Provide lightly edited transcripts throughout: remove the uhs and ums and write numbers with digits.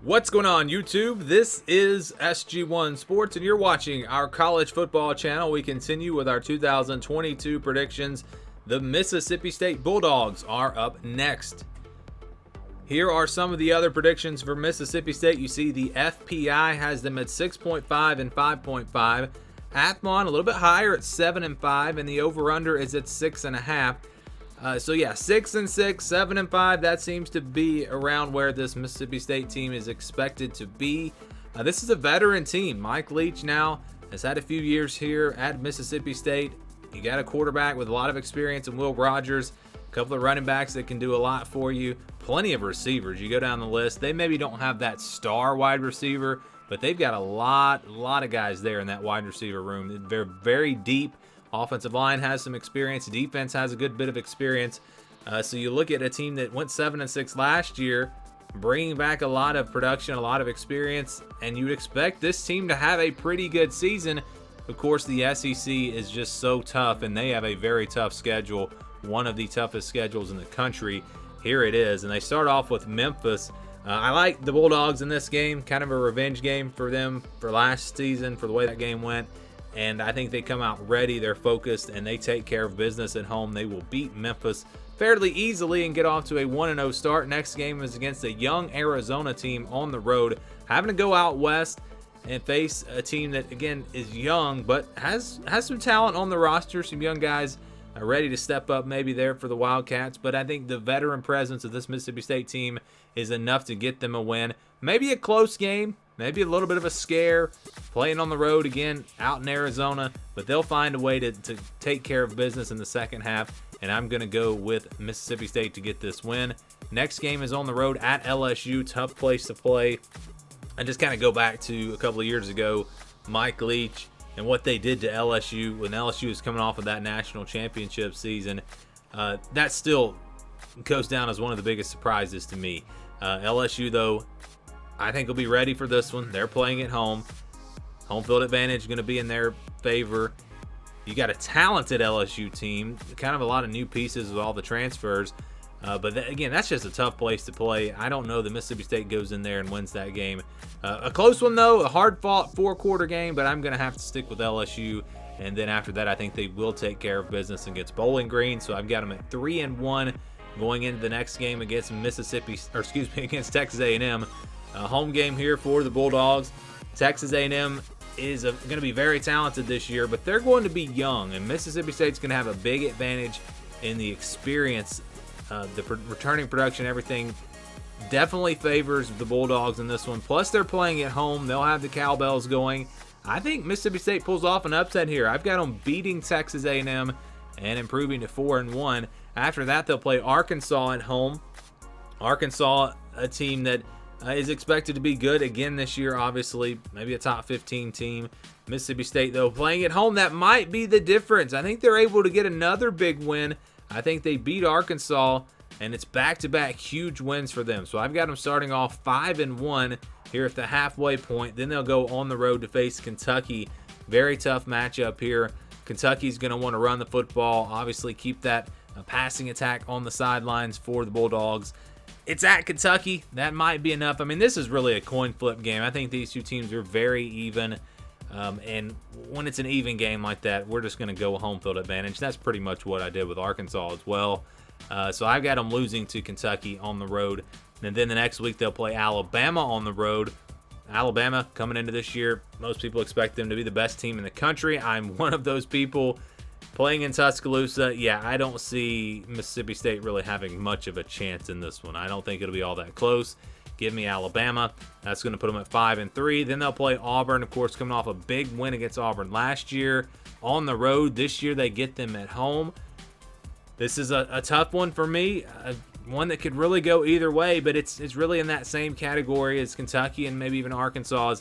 What's going on, YouTube? This is SG1 Sports, and you're watching our college football channel. We continue with our 2022 predictions. The Mississippi State Bulldogs are up next. Here are some of the other predictions for Mississippi State. You see the FPI has them at 6.5 and 5.5. Athlon a little bit higher at 7 and 5, and the over/under is at 6.5. So yeah, 6 and 6, 7 and 5. That seems to be around where this Mississippi State team is expected to be. This is a veteran team. Mike Leach now has had a few years here at Mississippi State. You got a quarterback with a lot of experience in Will Rogers, a couple of running backs that can do a lot for you, plenty of receivers. You go down the list, they maybe don't have that star wide receiver, but they've got a lot of guys there in that wide receiver room. They're very deep. Offensive line has some experience. Defense has a good bit of experience. So you look at a team that went 7 and 6 last year, bringing back a lot of production, a lot of experience, and you would expect this team to have a pretty good season. Of course, the SEC is just so tough, and they have a very tough schedule, one of the toughest schedules in the country. Here it is, and they start off with Memphis. I like the Bulldogs in this game, kind of a revenge game for them for last season, for the way that game went. And I think they come out ready, they're focused, and they take care of business at home. They will beat Memphis fairly easily and get off to a 1-0 start. Next game is against a young Arizona team on the road, having to go out west and face a team that, again, is young but has some talent on the roster, some young guys ready to step up maybe there for the Wildcats. But I think the veteran presence of this Mississippi State team is enough to get them a win. Maybe a close game, maybe a little bit of a scare, playing on the road again out in Arizona, but they'll find a way to take care of business in the second half, and I'm going to go with Mississippi State to get this win. Next game is on the road at LSU, tough place to play. I just kind of go back to a couple of years ago, Mike Leach and what they did to LSU when LSU was coming off of that national championship season. That still goes down as one of the biggest surprises to me. LSU, though, I think will be ready for this one. They're playing at home. Home field advantage going to be in their favor. You got a talented LSU team, kind of a lot of new pieces with all the transfers. But again, that's just a tough place to play. I don't know that Mississippi State goes in there and wins that game. A close one, though, a hard-fought four-quarter game, but I'm going to have to stick with LSU. And then after that, I think they will take care of business against Bowling Green. So I've got them at 3-1 going into the next game against against Texas A&M. A home game here for the Bulldogs. Texas A&M is going to be very talented this year, but they're going to be young, and Mississippi State's going to have a big advantage in the experience. The returning production, everything definitely favors the Bulldogs in this one. Plus, they're playing at home. They'll have the cowbells going. I think Mississippi State pulls off an upset here. I've got them beating Texas A&M and improving to 4-1. After that, they'll play Arkansas at home. Arkansas, a team that is expected to be good again this year, obviously. Maybe a top 15 team. Mississippi State, though, playing at home, that might be the difference. I think they're able to get another big win. I think they beat Arkansas, and it's back-to-back huge wins for them. So I've got them starting off 5-1 here at the halfway point. Then they'll go on the road to face Kentucky. Very tough matchup here. Kentucky's going to want to run the football, obviously keep that passing attack on the sidelines for the Bulldogs. It's at Kentucky. That might be enough. I mean, this is really a coin flip game. I think these two teams are very even. And when it's an even game like that, we're just going to go home field advantage. That's pretty much what I did with Arkansas as well. So I've got them losing to Kentucky on the road. And then the next week they'll play Alabama on the road. Alabama coming into this year, most people expect them to be the best team in the country. I'm one of those people. Playing in Tuscaloosa, yeah, I don't see Mississippi State really having much of a chance in this one. I don't think it'll be all that close. Give me Alabama. That's going to put them at 5-3. Then they'll play Auburn, of course, coming off a big win against Auburn last year on the road. This year they get them at home. This is a tough one for me, one that could really go either way, but it's really in that same category as Kentucky and maybe even Arkansas.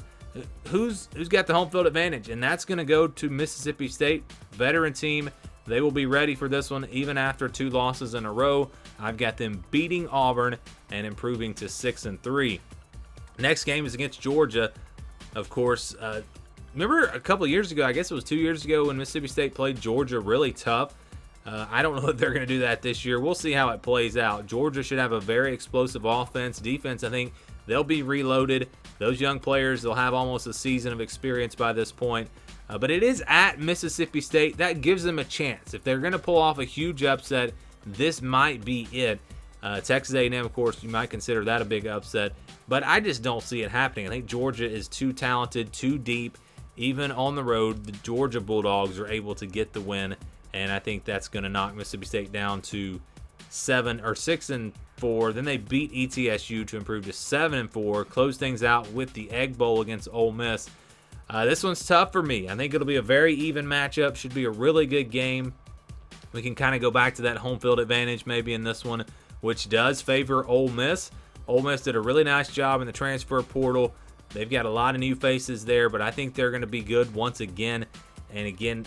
Who's got the home field advantage? And that's going to go to Mississippi State, veteran team. They will be ready for this one even after 2 losses in a row. I've got them beating Auburn and improving to 6-3. Next game is against Georgia, of course. Remember a couple of years ago, I guess it was 2 years ago, when Mississippi State played Georgia really tough. I don't know if they're going to do that this year. We'll see how it plays out. Georgia should have a very explosive offense. Defense, I think, they'll be reloaded. Those young players, they'll have almost a season of experience by this point. But it is at Mississippi State. That gives them a chance. If they're going to pull off a huge upset, this might be it. Texas A&M, of course, you might consider that a big upset. But I just don't see it happening. I think Georgia is too talented, too deep. Even on the road, the Georgia Bulldogs are able to get the win. And I think that's going to knock Mississippi State down to 6-4. Then they beat ETSU to improve to 7-4. Close things out with the Egg Bowl against Ole Miss. This one's tough for me. I think it'll be a very even matchup. Should be a really good game. We can kind of go back to that home field advantage maybe in this one, which does favor Ole Miss. Ole Miss did a really nice job in the transfer portal. They've got a lot of new faces there, but I think they're going to be good once again. And again,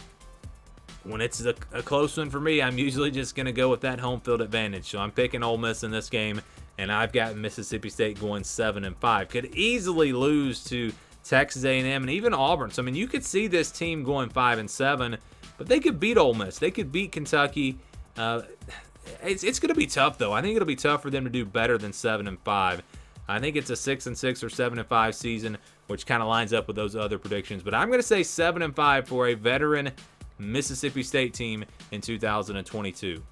when it's a close one for me, I'm usually just going to go with that home field advantage. So I'm picking Ole Miss in this game, and I've got Mississippi State going 7-5. Could easily lose to Texas A&M and even Auburn. So, I mean, you could see this team going 5-7, but they could beat Ole Miss. They could beat Kentucky. It's going to be tough, though. I think it'll be tough for them to do better than 7-5. I think it's a 6-6 or 7-5 season, which kind of lines up with those other predictions. But I'm going to say 7-5 for a veteran Mississippi State team in 2022.